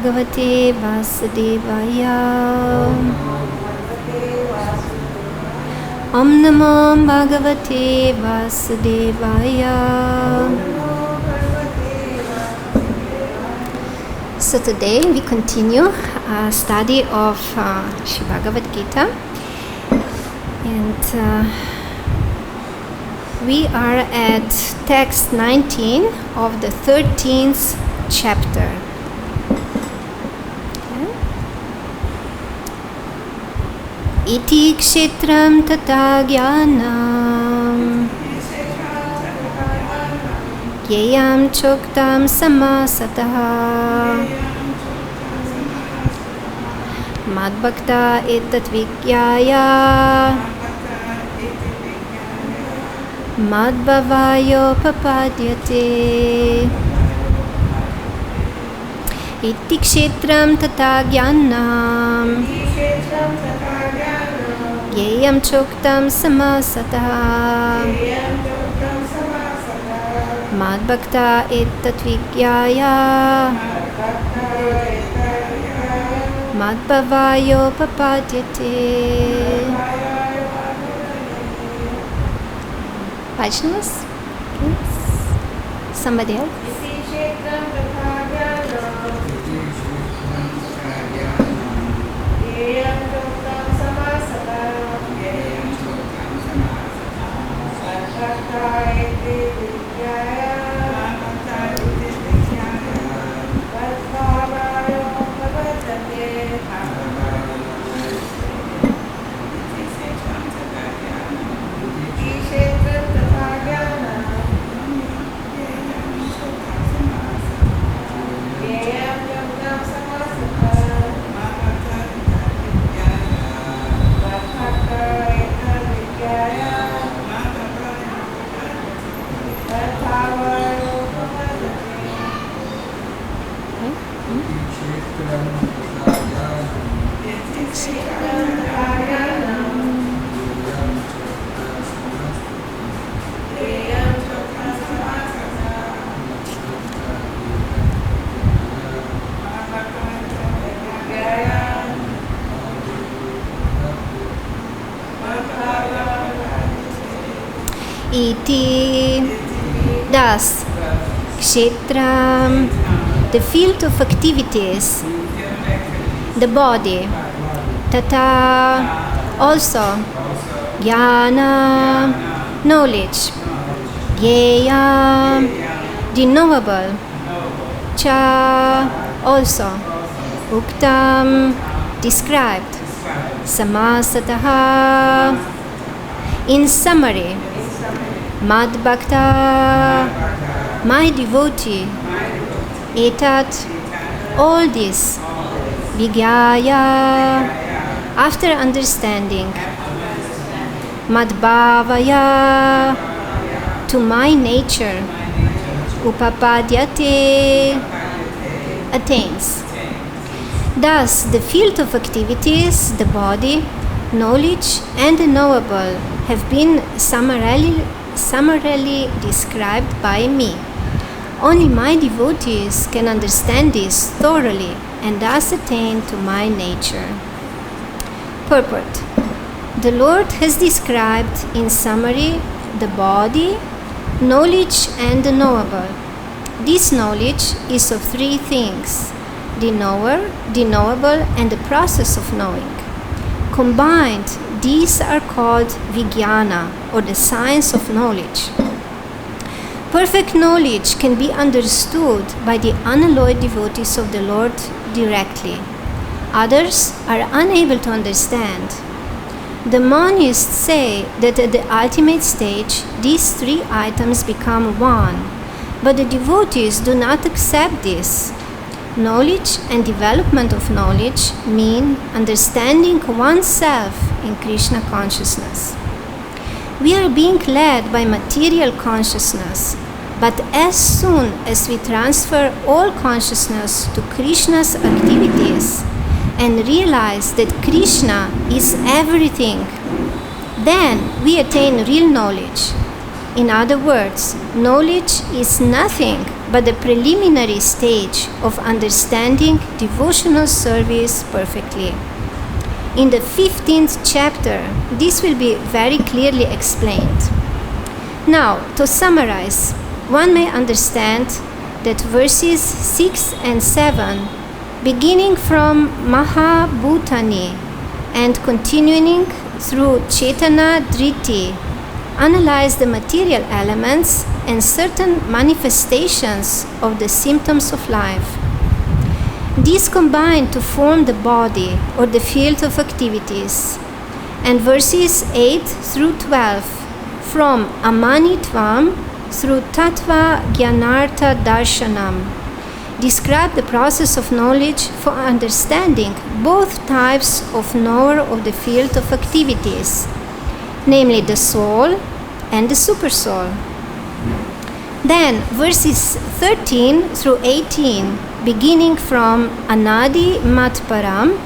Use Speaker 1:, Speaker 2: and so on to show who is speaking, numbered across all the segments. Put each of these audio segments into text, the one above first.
Speaker 1: Bhagavate Vasudevaya. Om Namo Bhagavate Vasudevaya. So today we continue our study of Sri Bhagavad-Gita, and we are at text 19 of the 13th chapter. Iti kshetram tata jnanam yeyam choktam samasataha madbhakta etat vigyaya madbhavayo papadyate. Iti kshetram tata jnanam yeyam choktam samasataha madbhakta etat vigyaya madbhavayo papadyate. Vaishnavas? Somebody else? Iti, thus, kshetram, the field of activities, the body, tata, also, jnana, knowledge, yeya, the knowable, cha, also, uktam, described, samasataha, in summary, madbhakta, my devotee, etat, all this, vigyaya, after understanding, madbhavaya, to my nature, upapadyate, attains. Thus, the field of activities, the body, knowledge, and the knowable have been summarily described by me. Only my devotees can understand this thoroughly and thus attain to my nature. Purport. The Lord has described in summary the body, knowledge, and the knowable. This knowledge is of three things: the knower, the knowable, and the process of knowing. Combined, these are called vijnana, or the science of knowledge. Perfect knowledge can be understood by the unalloyed devotees of the Lord directly. Others are unable to understand. The monists say that at the ultimate stage, these three items become one, but the devotees do not accept this. Knowledge and development of knowledge mean understanding oneself in Krishna consciousness. We are being led by material consciousness, but as soon as we transfer all consciousness to Krishna's activities and realize that Krishna is everything, then we attain real knowledge. In other words, knowledge is nothing but the preliminary stage of understanding devotional service perfectly. In the 15th chapter, this will be very clearly explained. Now, to summarize, one may understand that verses 6 and 7, beginning from Mahabhutani and continuing through Chetana Dhriti, analyze the material elements and certain manifestations of the symptoms of life. These combine to form the body or the field of activities. And verses 8 through 12, from Amanitvam through Tattva Jnanartha Darshanam, describe the process of knowledge for understanding both types of knower of the field of activities, namely the soul and the supersoul. Then verses 13 through 18, beginning from Anadi Matparam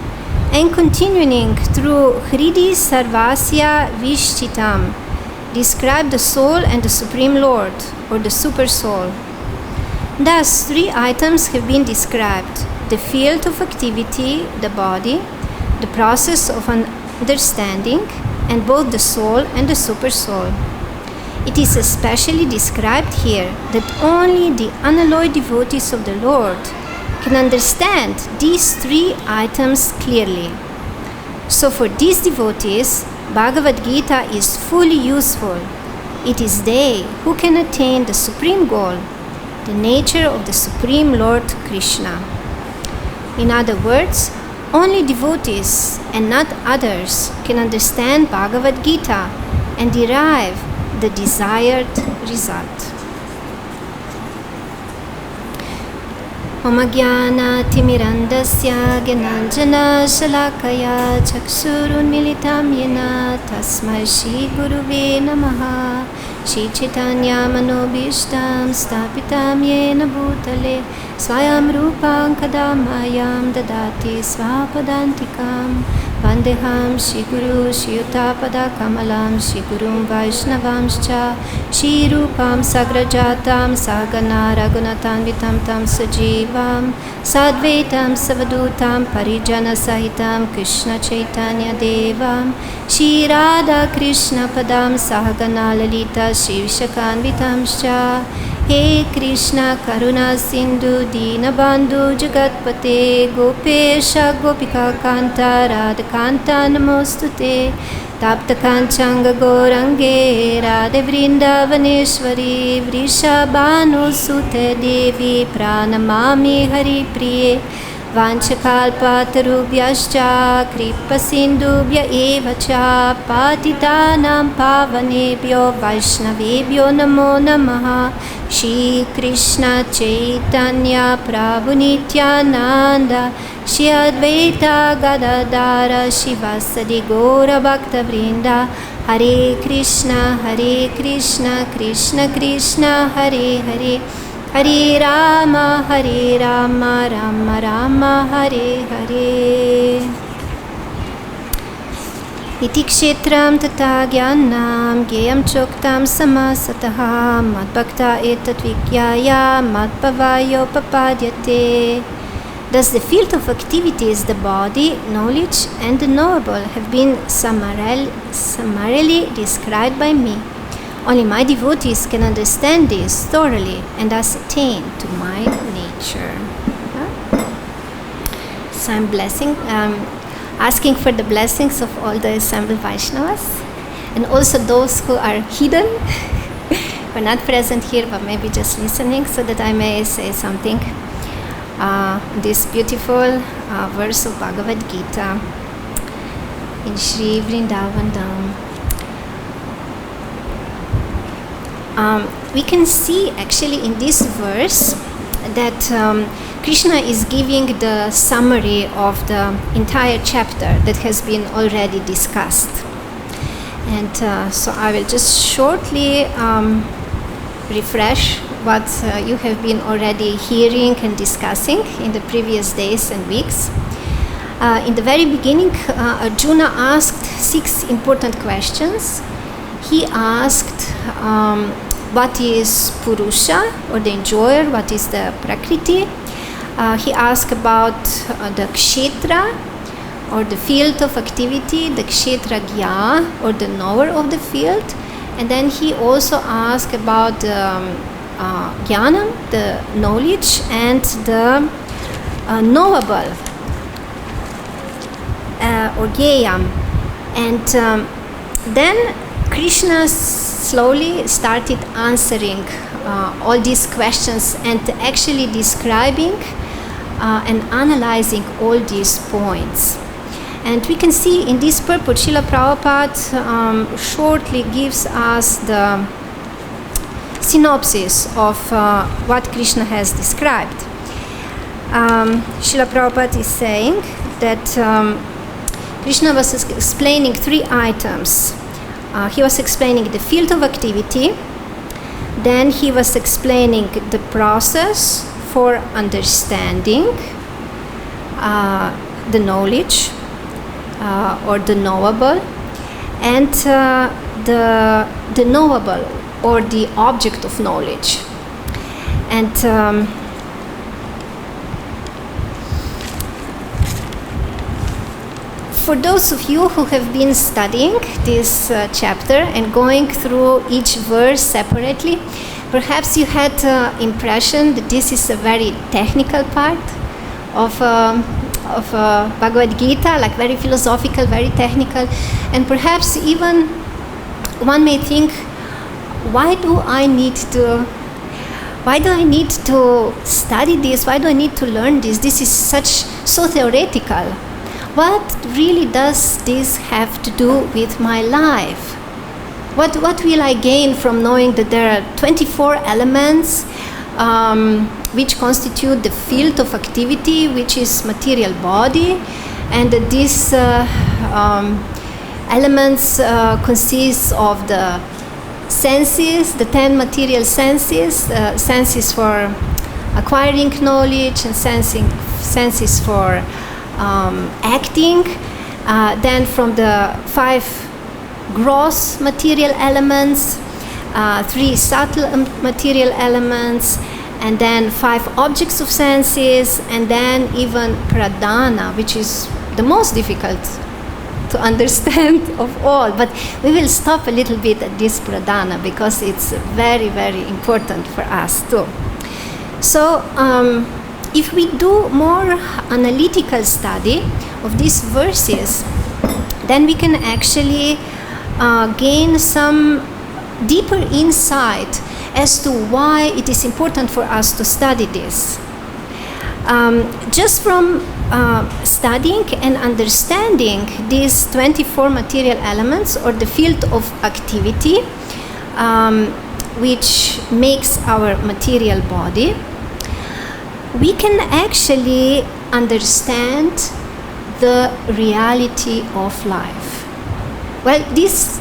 Speaker 1: and continuing through Hridi Sarvasya Vishchitam, describe the soul and the Supreme Lord, or the supersoul. Thus, three items have been described: the field of activity, the body, the process of understanding, and both the soul and the supersoul. It is especially described here that only the unalloyed devotees of the Lord can understand these three items clearly. So for these devotees, Bhagavad-Gita is fully useful. It is they who can attain the supreme goal, the nature of the Supreme Lord Krishna. In other words, only devotees and not others can understand Bhagavad-Gita and derive the desired result. Om Jnana Timirandasya Gyananjana Shalakaya Chakshurun Militam Yena Tasmai Shri Guruve Namaha Shri Chaitanya Manobishtam Stapitam Yena Bhutale Swayam Rupam Kadamayam Dadati Svapadantikam Vandeham Shri Guru Shri Utapada Kamalam Shri Gurum Vaishnavamscha Shri Rupam Sagrajatam Sagana Raghunatanvitam Tam Sajivam Sadvaitam Savadutam Parijana Sahitam Krishna Chaitanya Devam Shri Radha Krishna Padam Sahagana Lalita Shri Vishakanvitamscha He Krishna Karuna Sindhu Dinabandhu Jagatpate Gopesha Gopika Kanta Radhakanta Namostute Tapta Kanchanga Gorange Radhe Vrindavaneshwari Vrishabhanu Sute Devi Pranamami Hari Priye Vanchakalpatarubhyascha Kripa Sindhubhya Evacha Patitanam Pavanebhyo Vaishnavebhyo Namo Namaha Shri Krishna Chaitanya Prabhu Nityananda Shri Advaita Gadadara Shivasadi Gora Bhakta Vrinda Hare Krishna Krishna Krishna Hare Hare Hare Rama Rama Rama Hare Hare Iti kshetram tata jnanam gyayam choktam samasataha madbhakta etat vikyaya madbhavayo papadyate. Thus the field of activity is the body, knowledge and the knowable have been summarily described by me. Only my devotees can understand this thoroughly and thus attain to my nature. So I'm asking for the blessings of all the assembled Vaishnavas and also those who are hidden, who are not present here but maybe just listening, so that I may say something. This beautiful verse of Bhagavad-Gita in Sri Vrindavan Dham. We can see actually in this verse that Krishna is giving the summary of the entire chapter that has been already discussed. And so I will just shortly refresh what you have been already hearing and discussing in the previous days and weeks. In the very beginning, Arjuna asked 6 important questions. He asked what is Purusha, or the enjoyer, what is the Prakriti. He asked about the Kshetra, or the field of activity, the Kshetra Gya, or the knower of the field. And then he also asked about the Jnanam, the knowledge, and the knowable, or Gyeyam. And then Krishna slowly started answering all these questions and actually describing and analyzing all these points. And we can see in this purport, Srila Prabhupada shortly gives us the synopsis of what Krishna has described. Srila Prabhupada is saying that Krishna was explaining 3 items. He was explaining the field of activity, then he was explaining the process for understanding the knowledge, or the knowable, and the knowable, or the object of knowledge. And for those of you who have been studying this chapter and going through each verse separately, perhaps you had the impression that this is a very technical part of Bhagavad-Gita, like very philosophical, very technical, and perhaps even one may think, why do I need to study this? Why do I need to learn this? This is so theoretical. What really does this have to do with my life? What will I gain from knowing that there are 24 elements which constitute the field of activity, which is material body, and that these elements consist of the senses, the 10 material senses, senses for acquiring knowledge, and senses for acting, then from the 5 gross material elements, 3 subtle material elements, and then 5 objects of senses, and then even pradhana, which is the most difficult to understand of all. But we will stop a little bit at this pradhana because it's very, very important for us too. So if we do more analytical study of these verses, then we can actually gain some deeper insight as to why it is important for us to study this. Just from studying and understanding these 24 material elements, or the field of activity, which makes our material body, we can actually understand the reality of life. Well, this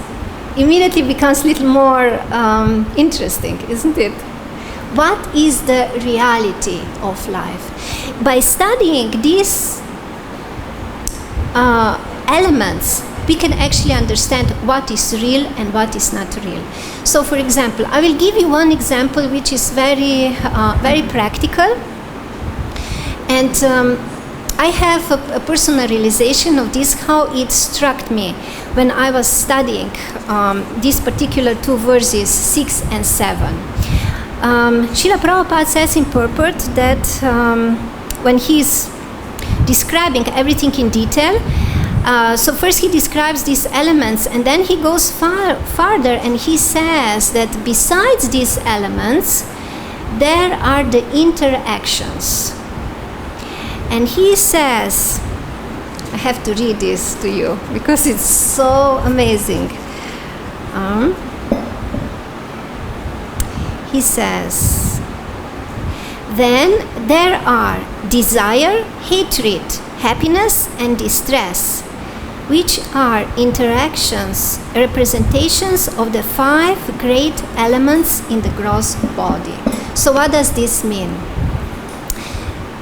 Speaker 1: immediately becomes a little more interesting, isn't it? What is the reality of life? By studying these elements, we can actually understand what is real and what is not real. So, for example, I will give you one example which is very, very practical. And I have a personal realization of this, how it struck me when I was studying these particular 2 verses, 6 and 7. Srila Prabhupada says in purport that when he's describing everything in detail, so first he describes these elements, and then he goes farther and he says that besides these elements, there are the interactions. And he says, I have to read this to you because it's so amazing. He says, then there are desire, hatred, happiness, and distress, which are interactions, representations of the 5 great elements in the gross body. So what does this mean?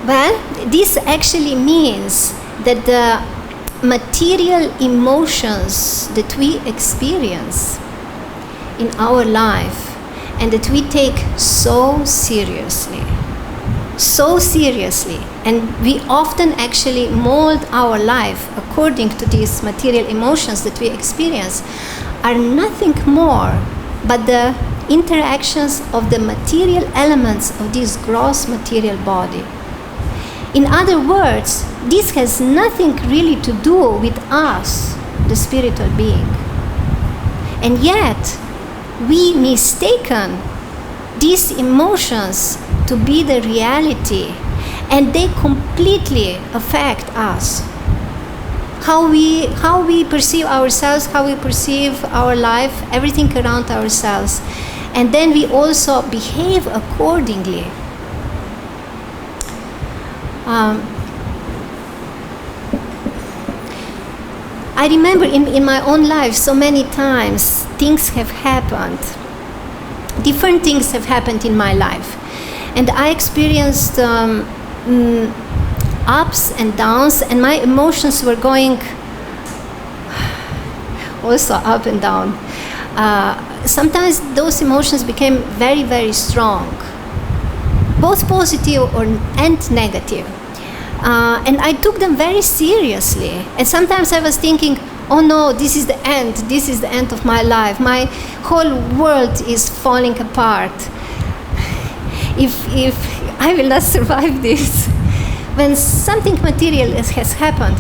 Speaker 1: Well, this actually means that the material emotions that we experience in our life and that we take so seriously. So seriously. And we often actually mold our life according to these material emotions that we experience, are nothing more but the interactions of the material elements of this gross material body. In other words, this has nothing really to do with us, the spiritual being. And yet, we mistaken these emotions to be the reality, and they completely affect us. How we perceive ourselves, how we perceive our life, everything around ourselves. And then we also behave accordingly. I remember in my own life so many times things have happened. Different things have happened in my life. And I experienced ups and downs, and my emotions were going also up and down. Sometimes those emotions became very, very strong, both positive and negative. And I took them very seriously. And sometimes I was thinking, oh no, this is the end of my life. My whole world is falling apart. If I will not survive this. When something material has happened.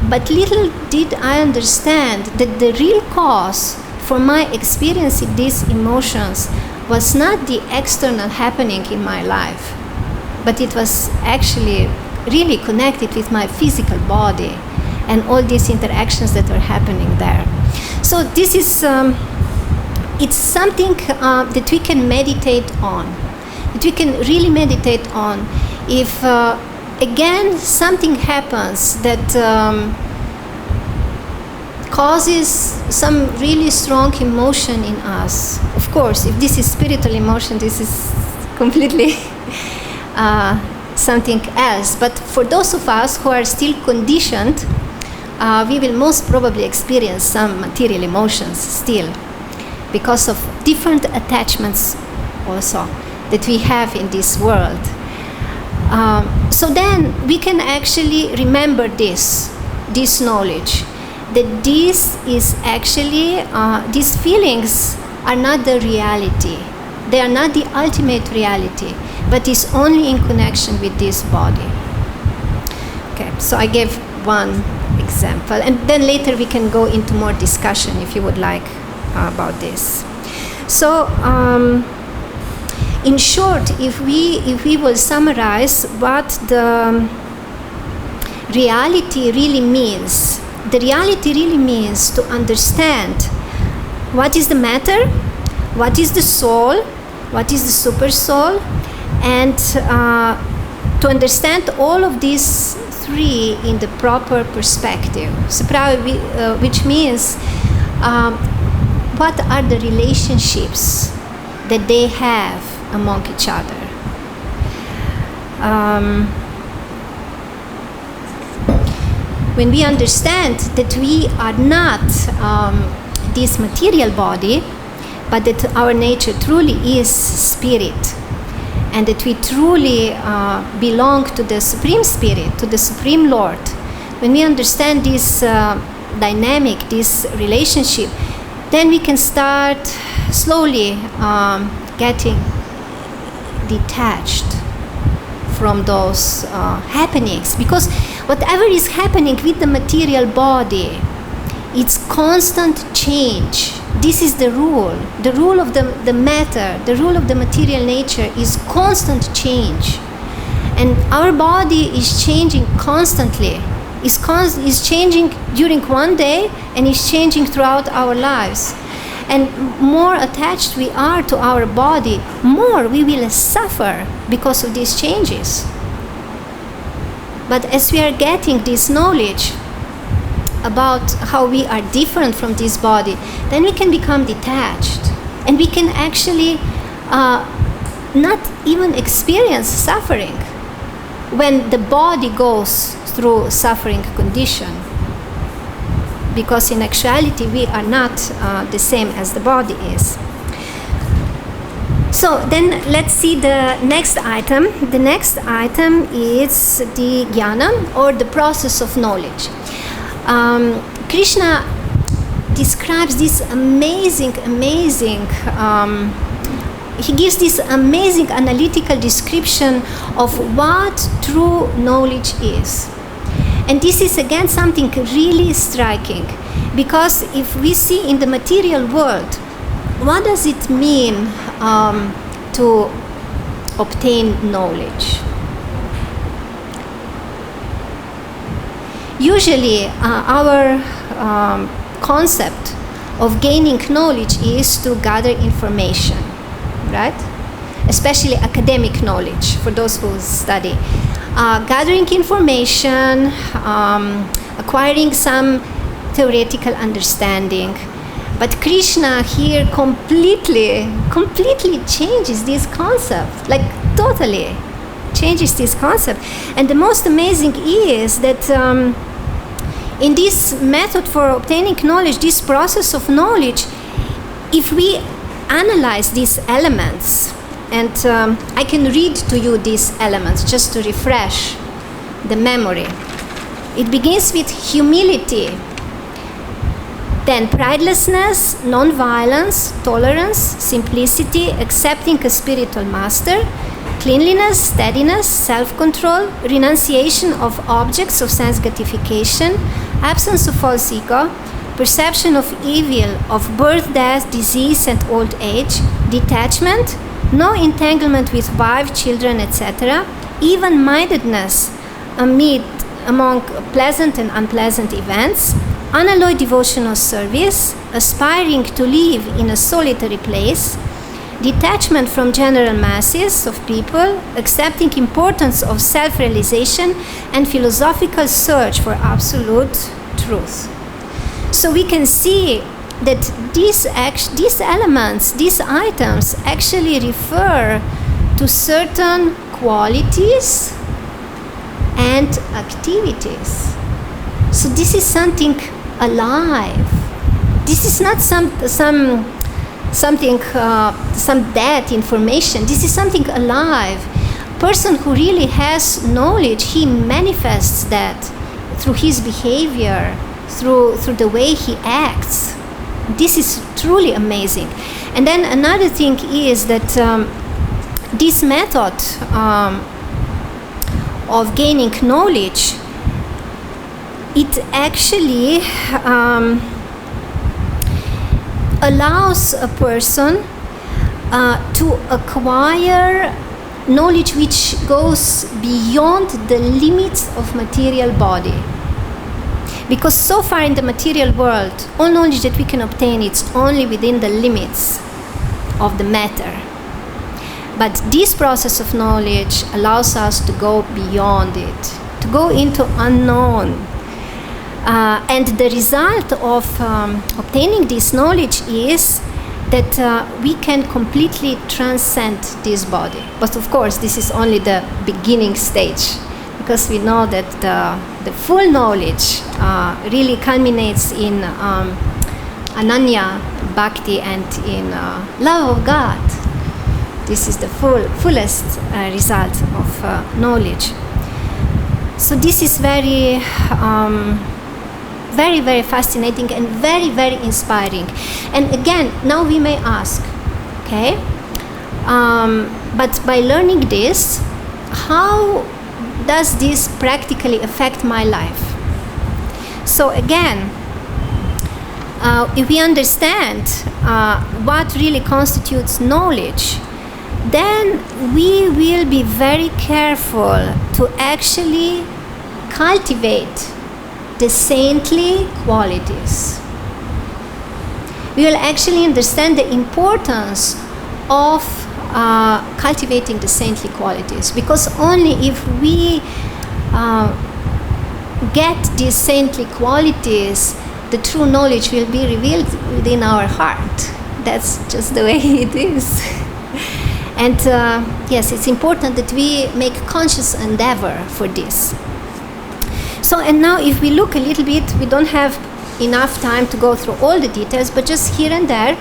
Speaker 1: But little did I understand that the real cause for my experiencing these emotions was not the external happening in my life, but it was actually really connected with my physical body and all these interactions that were happening there. So this is, it's something that we can meditate on, that we can really meditate on. If again something happens that causes some really strong emotion in us, of course, if this is spiritual emotion, this is completely something else. But for those of us who are still conditioned, we will most probably experience some material emotions still, because of different attachments also that we have in this world. So then we can actually remember this knowledge, that this is actually, these feelings are not the reality. They are not the ultimate reality, but is only in connection with this body. Okay, so I gave one example, and then later we can go into more discussion if you would like about this. So, in short, if we will summarize what the reality really means, the reality really means to understand what is the matter, what is the soul, what is the super soul, and to understand all of these three in the proper perspective. So probably, which means what are the relationships that they have among each other. When we understand that we are not this material body, but that our nature truly is spirit, and that we truly belong to the Supreme Spirit, to the Supreme Lord, when we understand this dynamic, this relationship, then we can start slowly getting detached from those happenings, because whatever is happening with the material body, it's constant change. This is the rule of the matter, the rule of the material nature is constant change. And our body is changing constantly, is changing during one day and is changing throughout our lives. And more attached we are to our body, more we will suffer because of these changes. But as we are getting this knowledge about how we are different from this body, then we can become detached. And we can actually not even experience suffering when the body goes through suffering condition. Because in actuality we are not the same as the body is. So then let's see the next item. The next item is the jnana, or the process of knowledge. Krishna describes this he gives this amazing analytical description of what true knowledge is. And this is again something really striking, because if we see in the material world, what does it mean to obtain knowledge? Usually our concept of gaining knowledge is to gather information, right? Especially academic knowledge for those who study. Gathering information, acquiring some theoretical understanding. But Krishna here completely changes this concept, like totally changes this concept. And the most amazing is that in this method for obtaining knowledge, this process of knowledge, if we analyze these elements, and I can read to you these elements just to refresh the memory. It begins with humility, then pridelessness, non-violence, tolerance, simplicity, accepting a spiritual master, cleanliness, steadiness, self-control, renunciation of objects of sense gratification, absence of false ego, perception of evil, of birth, death, disease, and old age, detachment, no entanglement with wife, children, etc., even-mindedness among pleasant and unpleasant events, unalloyed devotional service, aspiring to live in a solitary place, detachment from general masses of people, accepting importance of self-realization, and philosophical search for absolute truth. So we can see that these elements, these items actually refer to certain qualities and activities. So this is something alive. This is not some dead information. This is something alive. Person who really has knowledge, he manifests that through his behavior, through the way he acts. This is truly amazing. And then another thing is that this method of gaining knowledge, it actually allows a person to acquire knowledge which goes beyond the limits of material body. Because so far in the material world, all knowledge that we can obtain is only within the limits of the matter. But this process of knowledge allows us to go beyond it, to go into unknown. And the result of obtaining this knowledge is that we can completely transcend this body. But of course, this is only the beginning stage, because we know that the full knowledge really culminates in Ananya Bhakti and in love of God. This is the fullest result of knowledge. So this is very, very fascinating and very, very inspiring. And again, now we may ask, okay, but by learning this, how does this practically affect my life? So again, if we understand what really constitutes knowledge, then we will be very careful to actually cultivate the saintly qualities. We will actually understand the importance of cultivating the saintly qualities, because only if we get these saintly qualities, the true knowledge will be revealed within our heart. That's just the way it is. And yes, it's important that we make conscious endeavor for this. So, and now if we look a little bit, we don't have enough time to go through all the details, but just here and there,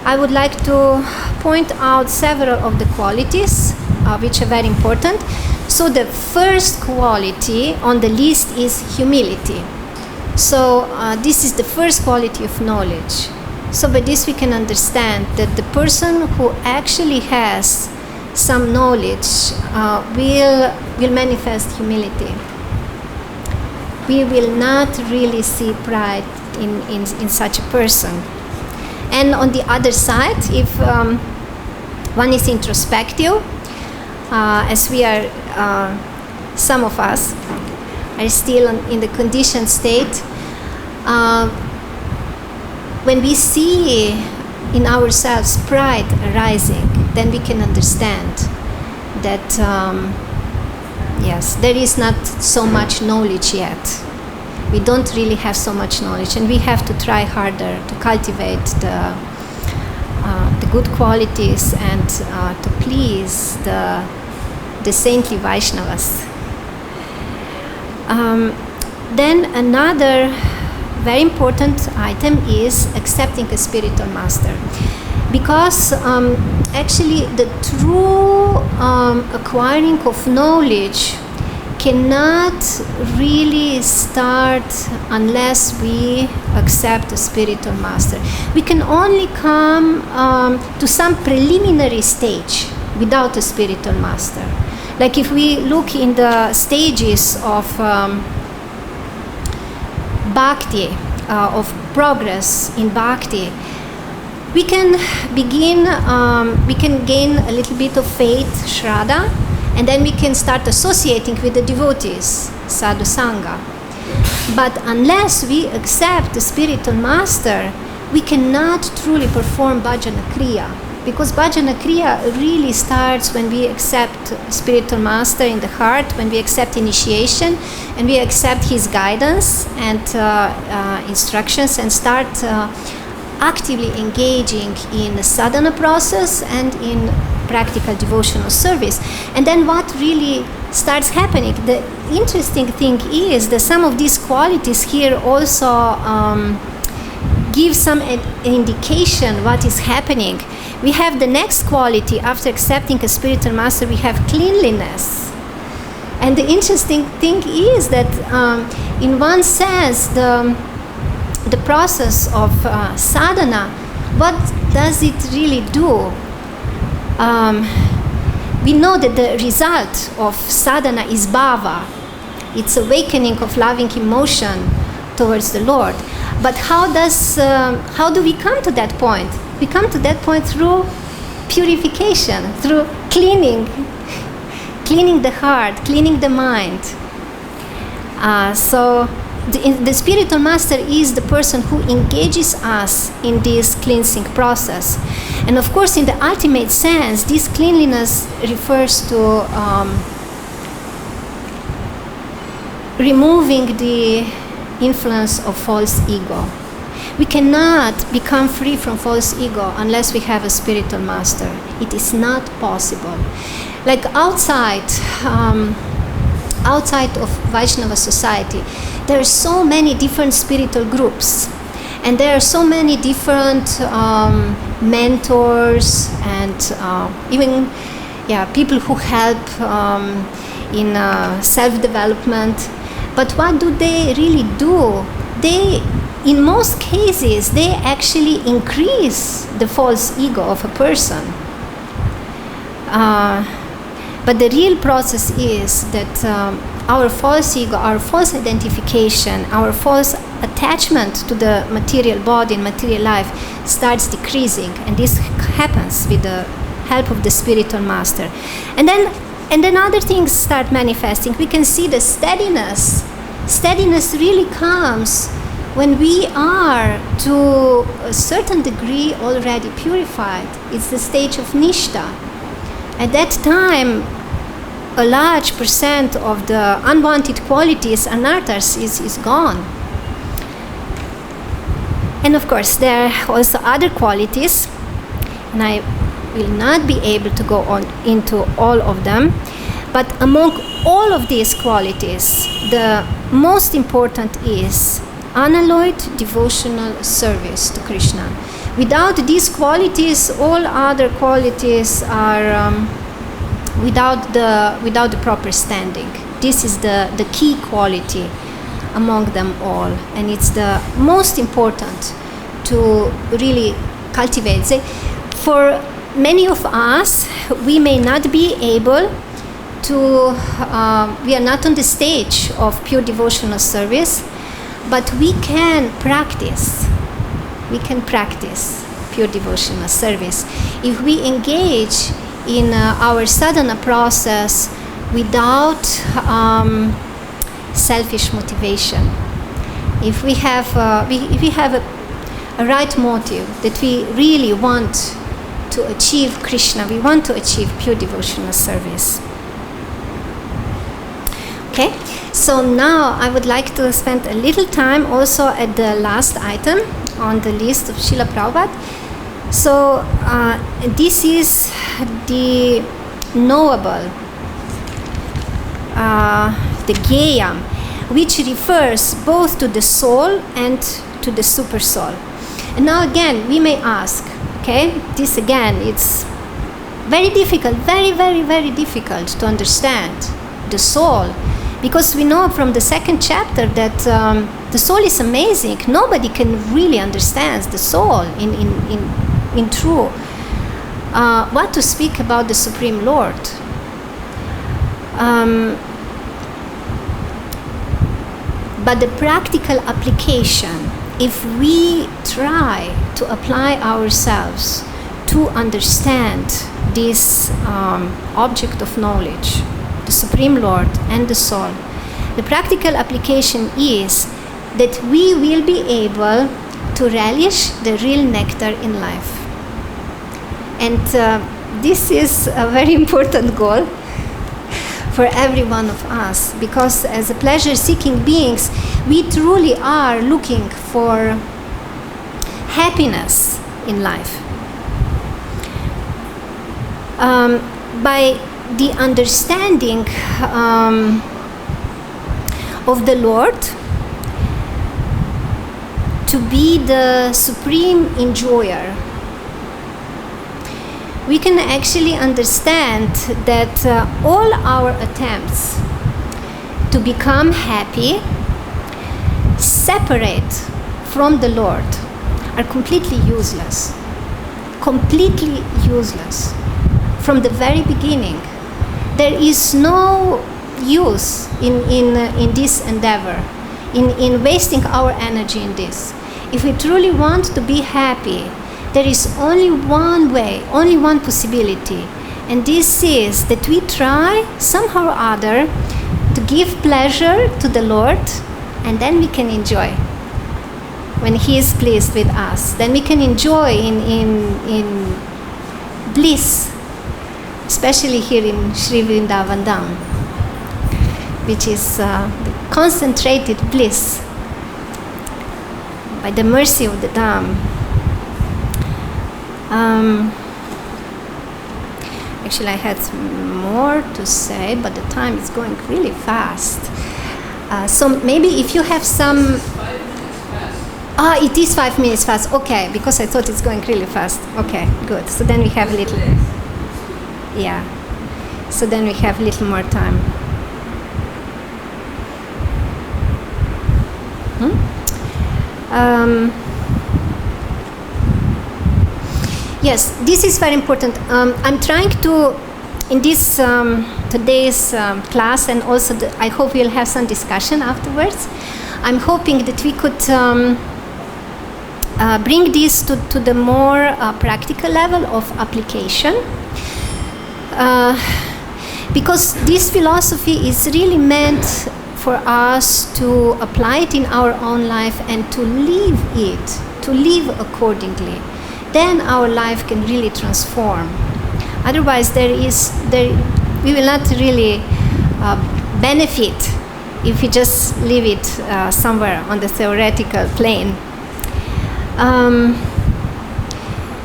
Speaker 1: I would like to point out several of the qualities which are very important. So the first quality on the list is humility. So this is the first quality of knowledge. So by this we can understand that the person who actually has some knowledge will manifest humility. We will not really see pride in such a person. And on the other side, if one is introspective, as we are, some of us are still in the conditioned state, when we see in ourselves pride arising, then we can understand that yes, there is not so much knowledge yet. We don't really have so much knowledge, and we have to try harder to cultivate the good qualities and to please the saintly Vaishnavas. Then another very important item is accepting a spiritual master, because actually the true acquiring of knowledge cannot really start unless we accept a spiritual master. We can only come to some preliminary stage without a spiritual master. Like if we look in the stages of bhakti, of progress in bhakti, we can begin, we can gain a little bit of faith, shraddha, and then we can start associating with the devotees, sadhu sangha. But unless we accept the spiritual master, we cannot truly perform bhajana kriya, because bhajana kriya really starts when we accept spiritual master in the heart, when we accept initiation, and we accept his guidance and instructions, and start actively engaging in the sadhana process and in practical devotional service. And then what really starts happening, the interesting thing is that some of these qualities here also give some indication what is happening. We have the next quality after accepting a spiritual master, we have cleanliness. And the interesting thing is that in one sense the process of sadhana, what does it really do? We know that the result of sadhana is bhava. It's awakening of loving emotion towards the Lord. But how do we come to that point? We come to that point through purification, through cleaning the heart, cleaning the mind. So the spiritual master is the person who engages us in this cleansing process. And of course, in the ultimate sense, this cleanliness refers to removing the influence of false ego. We cannot become free from false ego unless we have a spiritual master. It is not possible. Like outside of Vaishnava society, there are so many different spiritual groups, and there are so many different mentors and even people who help in self-development. But what do they really do? In most cases, they actually increase the false ego of a person. But the real process is that our false ego, our false identification, our false attachment to the material body and material life starts decreasing, and this happens with the help of the spiritual master. And then other things start manifesting. We can see the steadiness. Steadiness really comes when we are to a certain degree already purified. It's the stage of nishta. At that time, a large percent of the unwanted qualities, anarthas, is gone. And of course, there are also other qualities, and I will not be able to go on into all of them. But among all of these qualities, the most important is unalloyed devotional service to Krishna. Without these qualities, all other qualities are without the proper standing. This is the key quality among them all, and it's the most important to really cultivate. For many of us, we may not be able to, we are not on the stage of pure devotional service, but we can practice. We can practice pure devotional service if we engage in our sadhana process without selfish motivation. If we have a right motive, that we really want to achieve Krishna, we want to achieve pure devotional service. Okay, so now I would like to spend a little time also at the last item on the list of Srila Prabhupada. So this is the knowable, the Geyam, which refers both to the soul and to the super soul. And now again, we may ask, okay, this again, it's very difficult, very, very, very difficult to understand the soul, because we know from the second chapter that the soul is amazing. Nobody can really understand the soul in true. What to speak about the Supreme Lord? But the practical application, if we try to apply ourselves to understand this object of knowledge, the Supreme Lord and the soul, the practical application is that we will be able to relish the real nectar in life. And this is a very important goal for every one of us, because as a pleasure-seeking beings, we truly are looking for happiness in life. By the understanding of the Lord to be the supreme enjoyer, we can actually understand that all our attempts to become happy, separate from the Lord, are completely useless. Completely useless. From the very beginning, there is no use in this endeavor, in wasting our energy in this. If we truly want to be happy, there is only one way, only one possibility, and this is that we try somehow or other to give pleasure to the Lord, and then we can enjoy. When He is pleased with us, then we can enjoy in bliss, especially here in Sri Vrindavan Dham, which is the concentrated bliss by the mercy of the Dham. Actually, I had more to say, but the time is going really fast. So maybe if you have some... it is 5 minutes fast. Okay, because I thought it's going really fast. Okay, good. So then we have a little... Yeah. So then we have a little more time. Yes, this is very important. I'm trying to, in this today's class, and also I hope we'll have some discussion afterwards. I'm hoping that we could bring this to the more practical level of application, because this philosophy is really meant for us to apply it in our own life and to live it, to live accordingly. Then our life can really transform. Otherwise, we will not really benefit if we just leave it somewhere on the theoretical plane.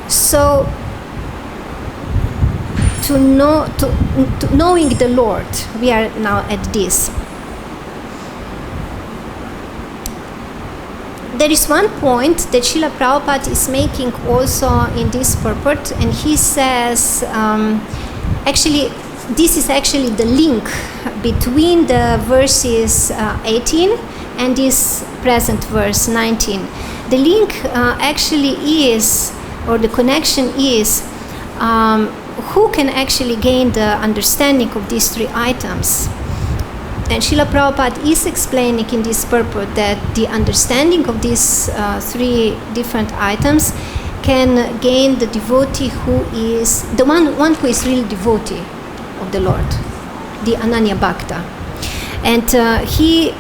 Speaker 1: So, to knowing the Lord, we are now at this. there is one point that Srila Prabhupada is making also in this purport, and he says, actually, this is actually the link between the verses 18 and this present verse 19. The link actually is, or the connection is, who can actually gain the understanding of these three items. And Srila Prabhupada is explaining in this purport that the understanding of these three different items can gain the devotee who is, the one who is real devotee of the Lord, the Ananya Bhakta. And he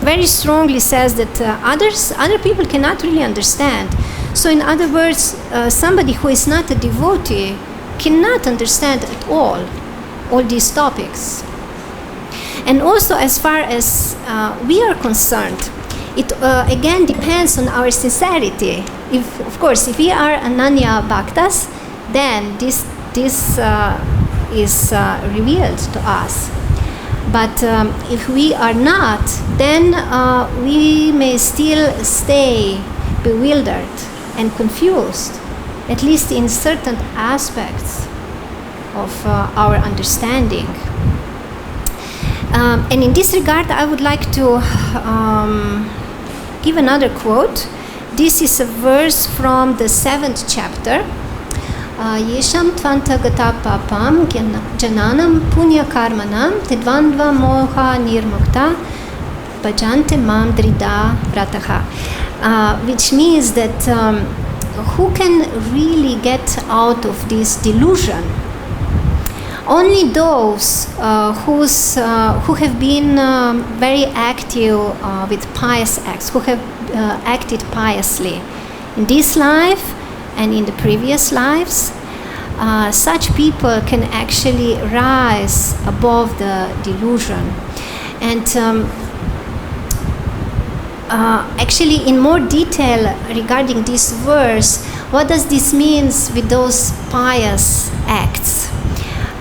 Speaker 1: very strongly says that other people cannot really understand. So in other words, somebody who is not a devotee cannot understand at all these topics. And also, as far as we are concerned, it again depends on our sincerity. Of course, if we are Ananya Bhaktas, then this is revealed to us. But if we are not, then we may still stay bewildered and confused, at least in certain aspects of our understanding. And in this regard, I would like to give another quote. This is a verse from the 7th chapter. Yesham tvanta gata papam jananam punya karmanam tedvandva moha nirmukta bhajante mam drida vrataha. Which means that who can really get out of this delusion? Only those who have been very active with pious acts, who have acted piously in this life and in the previous lives, such people can actually rise above the delusion. And actually, in more detail regarding this verse, what does this mean with those pious acts?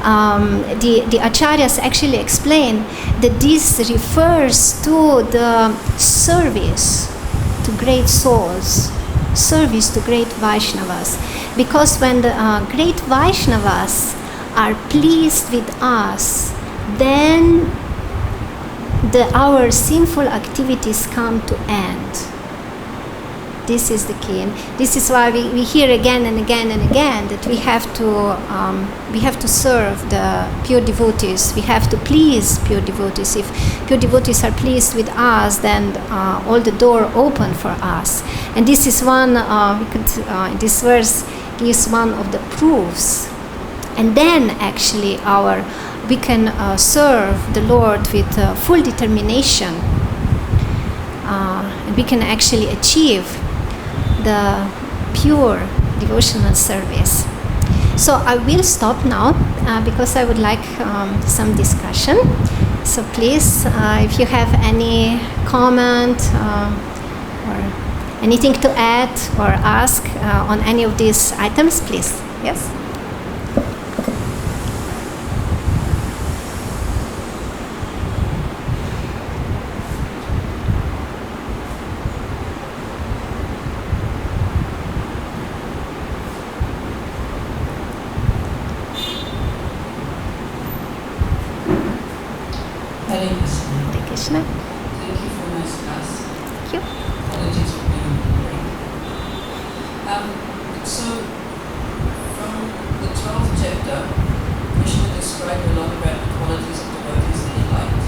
Speaker 1: The acharyas actually explain that this refers to the service to great souls, service to great Vaishnavas. Because when the great Vaishnavas are pleased with us, then our sinful activities come to end. This is the key, and this is why we hear again and again and again that we have to serve the pure devotees. We have to please pure devotees. If pure devotees are pleased with us, then all the door open for us. And this is one. This verse gives one of the proofs. And then actually we can serve the Lord with full determination. And we can actually achieve the pure devotional service. So I will stop now because I would like some discussion. So please, if you have any comment or anything to add or ask on any of these items, please. Yes?
Speaker 2: Hare
Speaker 1: Krishna.
Speaker 2: Thank you for nice class.
Speaker 1: Thank you.
Speaker 2: Apologies for being late. So, from the 12th chapter, Krishna described a lot about the qualities of devotees that he liked.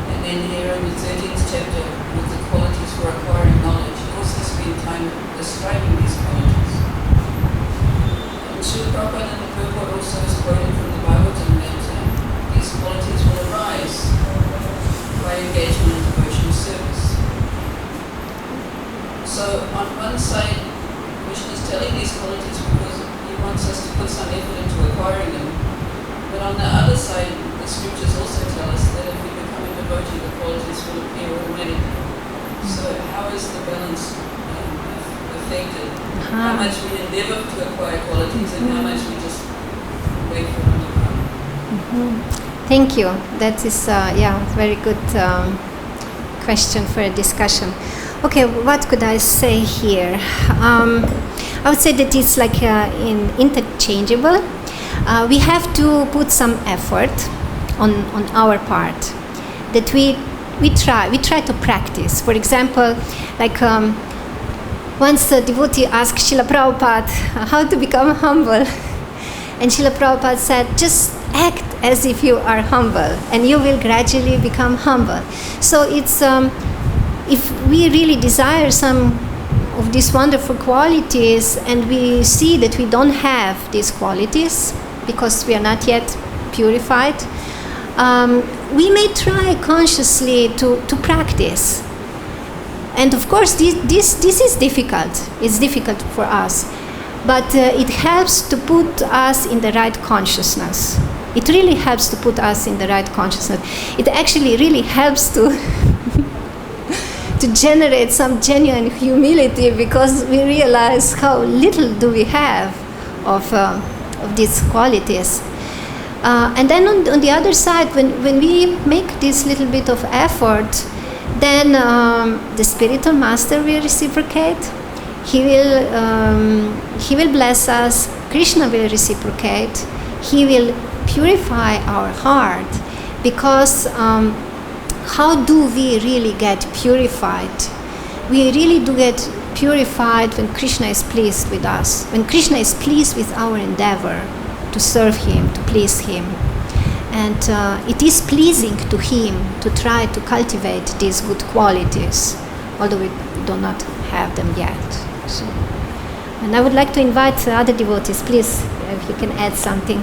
Speaker 2: And then here in the 13th chapter, with the qualities for acquiring knowledge, he also spent time describing these qualities. And Srila Prabhupada in the purport also is quoting from the Bhagavad-Gita that these qualities will arise by engagement in devotional service. So on one side, Krishna is telling these qualities because he wants us to put some effort into acquiring them. But on the other side, the scriptures also tell us that if we become a devotee, the qualities will appear automatically. So how is the balance affected? How much we endeavor to acquire qualities and how much we just wait for them to come?
Speaker 1: Thank you. That is, very good question for a discussion. Okay, what could I say here? I would say that it's like interchangeable. We have to put some effort on our part. That we try to practice. For example, like once a devotee asked Srila Prabhupada how to become humble, and Srila Prabhupada said, just act as if you are humble, and you will gradually become humble. So it's if we really desire some of these wonderful qualities, and we see that we don't have these qualities because we are not yet purified, we may try consciously to practice. And of course, this is difficult. It's difficult for us. But it helps to put us in the right consciousness. It really helps to put us in the right consciousness. It actually really helps to to generate some genuine humility, because we realize how little do we have of these qualities. And then on the other side, when we make this little bit of effort, then the spiritual master will reciprocate. He will bless us. Krishna will reciprocate. He will purify our heart, because how do we really get purified? We really do get purified when Krishna is pleased with us, when Krishna is pleased with our endeavor to serve Him, to please Him. And it is pleasing to Him to try to cultivate these good qualities, although we do not have them yet. So, and I would like to invite other devotees, please, if you can add something.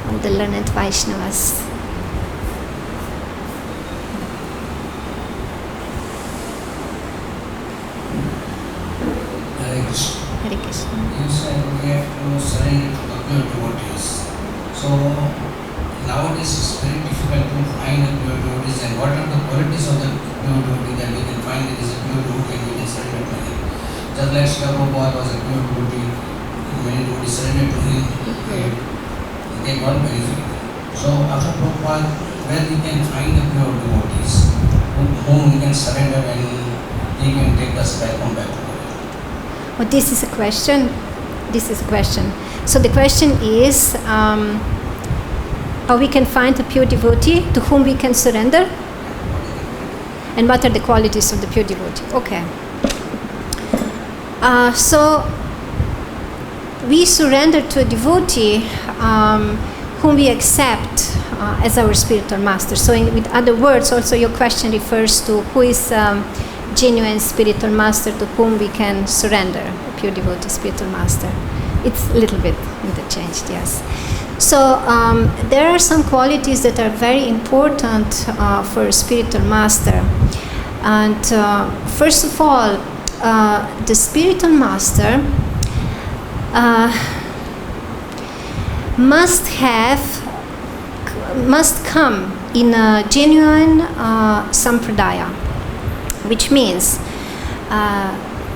Speaker 1: All the learned Vaishnavas. Hare Krishna.
Speaker 3: You said we have to surrender to the pure devotees. So nowadays it's very difficult to find a pure devotees, and what are the qualities of the pure devotee that we can find that is a pure devotee and we can surrender to him. Just like Srila Prabhupada was a pure devotee, many devotees surrendered to him, they got benefit. So after Prabhupada, where we can find the pure devotees whom we can surrender and they can take us back on back to God.
Speaker 1: Well, this is a question. So the question is how we can find a pure devotee to whom we can surrender, and what are the qualities of the pure devotee. Okay. So we surrender to a devotee whom we accept as our spiritual master. So with other words, also your question refers to who is genuine spiritual master to whom we can surrender, a pure devotee spiritual master. It's a little bit interchanged, yes. So there are some qualities that are very important for a spiritual master. And first of all, the spiritual master must come in a genuine sampradaya, which means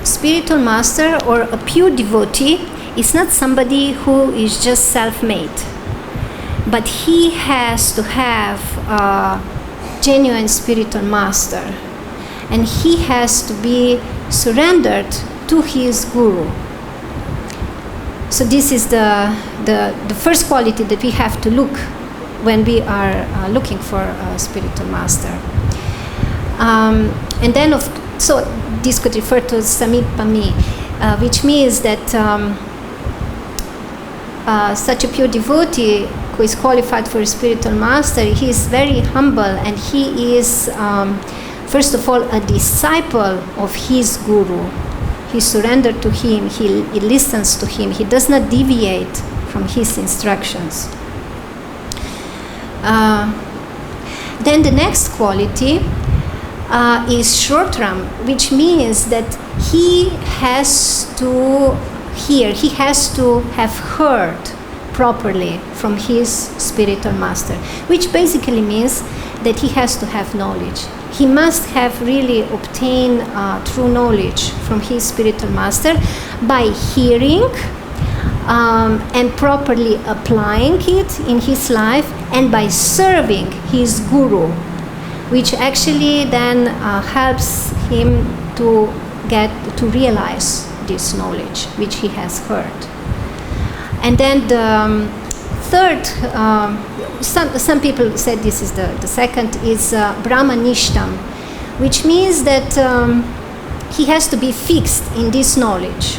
Speaker 1: spiritual master or a pure devotee is not somebody who is just self-made, but he has to have a genuine spiritual master, and he has to be surrendered to his guru. So this is the first quality that we have to look when we are looking for a spiritual master. And then so this could refer to samipami, which means that such a pure devotee who is qualified for a spiritual master, he is very humble, and he is first of all a disciple of his guru. He surrendered to him, he listens to him, he does not deviate from his instructions. Then the next quality is shortram, which means that he has to hear, he has to have heard properly from his spiritual master, which basically means that he has to have knowledge. He must have really obtained true knowledge from his spiritual master by hearing and properly applying it in his life, and by serving his guru, which actually then helps him to realize this knowledge which he has heard. And then the third, some people said this is the second, is Brahmanishtam, which means that he has to be fixed in this knowledge.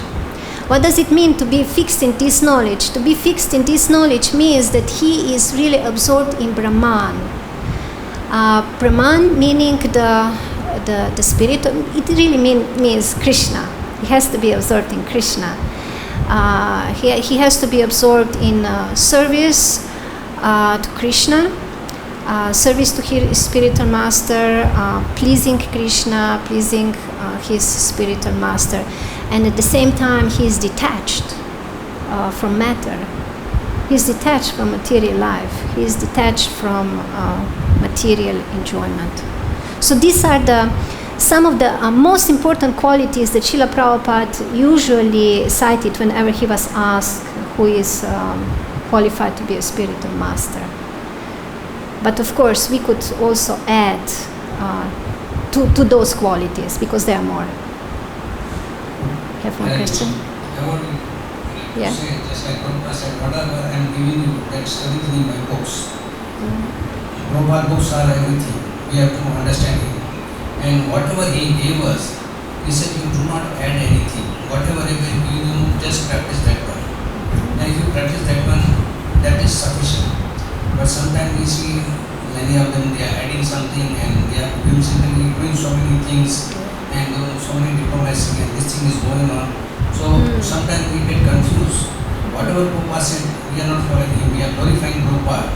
Speaker 1: What does it mean to be fixed in this knowledge? To be fixed in this knowledge means that he is really absorbed in Brahman. Brahman meaning the spirit, it really means Krishna. He has to be absorbed in Krishna. He has to be absorbed in service to Krishna, service to his spiritual master, pleasing Krishna, pleasing his spiritual master. And at the same time, he is detached from matter. He is detached from material life. He is detached from material enjoyment. So these are some of the most important qualities that Srila Prabhupada usually cited whenever he was asked who is qualified to be a spiritual master. But of course, we could also add to those qualities, because there are more. Have one question?
Speaker 3: I want to
Speaker 1: Yeah.
Speaker 3: say, just like Prabhupada said, whatever I am giving you, that's everything in my books. Prabhupada books are everything. We have to understand it. And whatever he gave us, he said you do not add anything. Whatever he will give you, just practice that one. And if you practice that one, that is sufficient. But sometimes we see many of them, they are adding something and they are whimsically doing so many things and so many diplomacy, and this thing is going on. So sometimes we get confused. Whatever Prabhupada said, we are not following him. We are glorifying Prabhupada.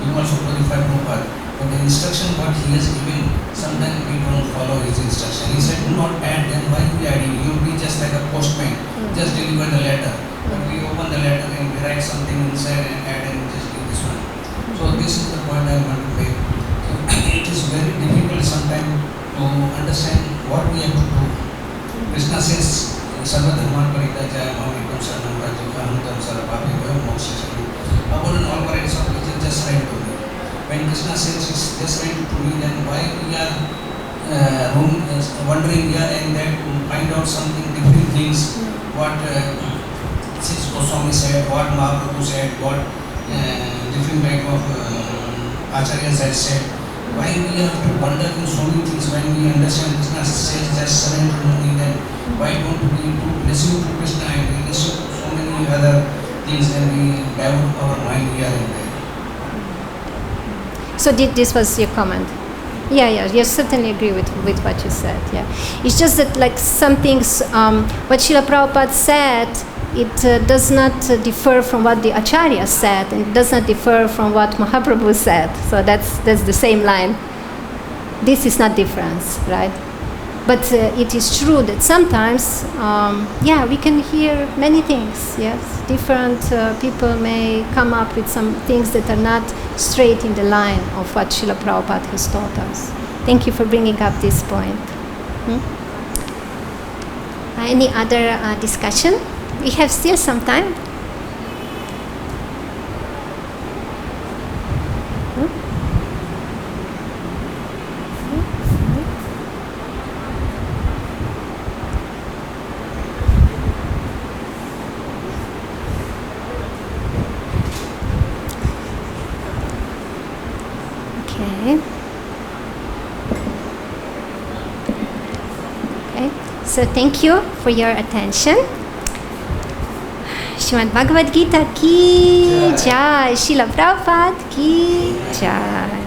Speaker 3: You also glorify Prabhupada. But the instruction what he has given, sometimes we don't follow his instruction. He said, do not add, then why we adding? You will be just like a postman, just deliver the letter. But we open the letter and we write something inside and add and just do this one. So this is the point I want to make. So it is very difficult sometimes to understand what we have to do. Krishna says, Sarva Dharman Parityaja Mamekam Saranam Rajyukam Tam Sarvabhyo Mokshasami. Upon all parents of religion, just write to me. When Krishna says he's just write to me, then why we are wondering here and there to find out something, different things, what Sri Goswami said, what Mahaprabhu said, what different type of acharyas have said. Why we have to wonder in so many things when we understand Krishna says just surrender to me, then why don't we listen to Krishna and we listen to so many other things and we divert our mind here and there.
Speaker 1: So this was your comment? Yeah, you certainly agree with what you said, yeah. It's just that like some things, what Srila Prabhupada said, it does not differ from what the Acharyas said, and it does not differ from what Mahaprabhu said. So that's the same line. This is not difference, right? But it is true that sometimes, we can hear many things, yes. Different people may come up with some things that are not straight in the line of what Srila Prabhupada has taught us. Thank you for bringing up this point. Any other discussion? We have still some time. Okay. So thank you for your attention. Srimad Bhagavad-Gita ki jai, Srila Prabhupada ki jai.